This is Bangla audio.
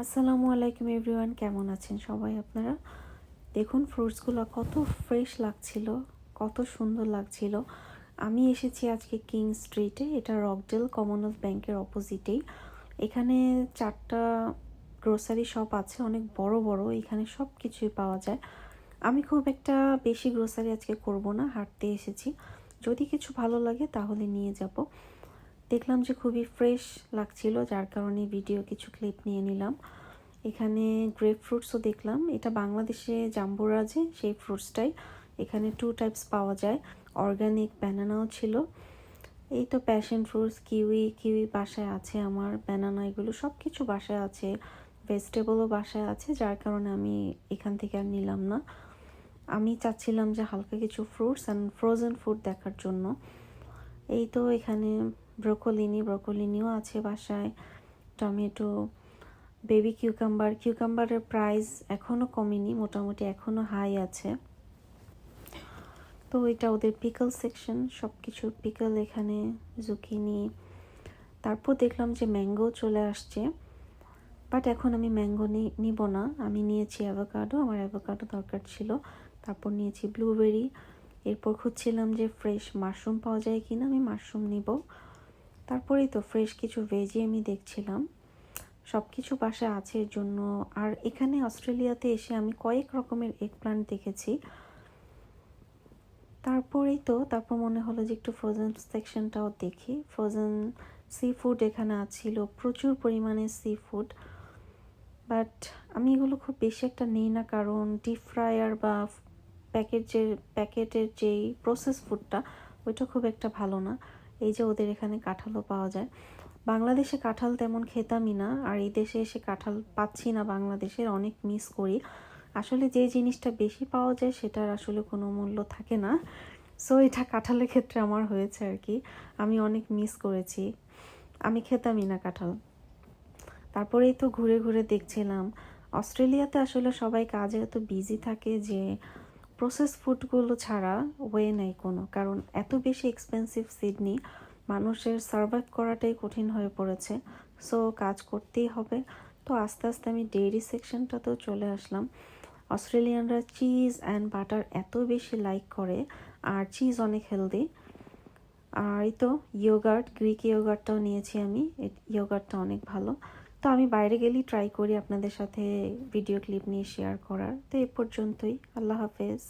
আসসালামু আলাইকুম এভরিওয়ান, কেমন আছেন সবাই আপনারা? দেখুন ফ্রুটসগুলো কত ফ্রেশ লাগছিল, কত সুন্দর লাগছিল। আমি এসেছি আজকে কিং স্ট্রিটে, এটা রকডেল কমনওয়েলথ ব্যাংকের অপোজিটেই। এখানে 4টা গ্রোসারি শপ আছে, অনেক বড় বড়। এখানে সব কিছুই পাওয়া যায়। আমি খুব একটা বেশি গ্রোসারি আজকে করব না, হাঁটতে এসেছি। যদি কিছু ভালো লাগে তাহলে নিয়ে যাব। দেখলাম যে খুবই ফ্রেশ লাগছিল, যার কারণে ভিডিও কিছু ক্লিপ নিয়ে নিলাম। এখানে গ্রেপ ফ্রুটসও দেখলাম, এটা বাংলাদেশে জাম্বুরাজে সেই ফ্রুটসটাই। এখানে 2 টাইপস পাওয়া যায়, অর্গানিক ব্যানানাও ছিল। এই তো প্যাশন ফ্রুটস, কিউই বাসায় আছে আমার, ব্যানানা এগুলো সব কিছু বাসায় আছে, ভেজিটেবলও বাসায় আছে, যার কারণে আমি এখান থেকে আর নিলাম না। আমি চাচ্ছিলাম যে হালকা কিছু ফ্রুটস অ্যান্ড ফ্রোজেন ফুড দেখার জন্য। এই তো এখানে ব্রোকলিনিও আছে বাসায়, টমেটো, বেবি কিউকাম্বারের প্রাইস এখনও কমেনি, মোটামুটি এখনও হাই আছে। তো এটা ওদের পিকল সেকশন, সব কিছুর পিকল এখানে, জুকিনি। তারপর দেখলাম যে ম্যাঙ্গো চলে আসছে, বাট এখন আমি ম্যাঙ্গো নিব না। আমি নিয়েছি অ্যাভোকাডো, আমার অ্যাভোকাডো দরকার ছিল। তারপর নিয়েছি ব্লুবেরি। এরপর খুঁজছিলাম যে ফ্রেশ মাশরুম পাওয়া যায় কিনা, আমি মাশরুম নিব। তারপরেই তো ফ্রেশ কিছু ভেজি আমি দেখছিলাম, সব কিছু বাসায় আছে এর জন্য। আর এখানে অস্ট্রেলিয়াতে এসে আমি কয়েক রকমের এগ প্লান্ট দেখেছি। তারপর মনে হলো যে একটু ফ্রোজেন সেকশনটাও দেখি। ফ্রোজেন সি ফুড এখানে আছিল, প্রচুর পরিমাণে সি ফুড। বাট আমি এগুলো খুব বেশি একটা নেই না, কারণ ডিপ ফ্রায়ার বা প্যাকেটের যেই প্রসেস ফুডটা, ওইটা খুব একটা ভালো না। এই যে ওদের এখানে কাঁঠালও পাওয়া যায়। বাংলাদেশে কাঁঠাল তেমন খেতামই না, আর এই দেশে এসে কাঁঠাল পাচ্ছি না, বাংলাদেশের অনেক মিস করি। আসলে যে জিনিসটা বেশি পাওয়া যায় সেটার আসলে কোনো মূল্য থাকে না। সো এটা কাঁঠালের ক্ষেত্রে আমার হয়েছে আর কি, আমি অনেক মিস করেছি। আমি খেতামই না কাঁঠাল। তারপরেই তো ঘুরে ঘুরে দেখছিলাম। অস্ট্রেলিয়াতে আসলে সবাই কাজে এত বিজি থাকে যে প্রসেস ফুডগুলো ছাড়া ওয়ে নেই কোনো, কারণ এত বেশি এক্সপেন্সিভ সিডনি, মানুষের সার্ভাইভ করাটাই কঠিন হয়ে পড়েছে। সো কাজ করতেই হবে। তো আস্তে আস্তে আমি ডেইরি সেকশনটাতেও চলে আসলাম। অস্ট্রেলিয়ানরা চিজ অ্যান্ড বাটার এত বেশি লাইক করে, আর চিজ অনেক হেলদি। আর এই তো গ্রিক ইয়োগার্টটাও নিয়েছি আমি, ইয়োগার্টটা অনেক ভালো। তো আমি বাইরে গেলেই ট্রাই করি আপনাদের সাথে ভিডিও ক্লিপ নিয়ে শেয়ার করার। তো এ পর্যন্তই, আল্লাহ হাফেজ।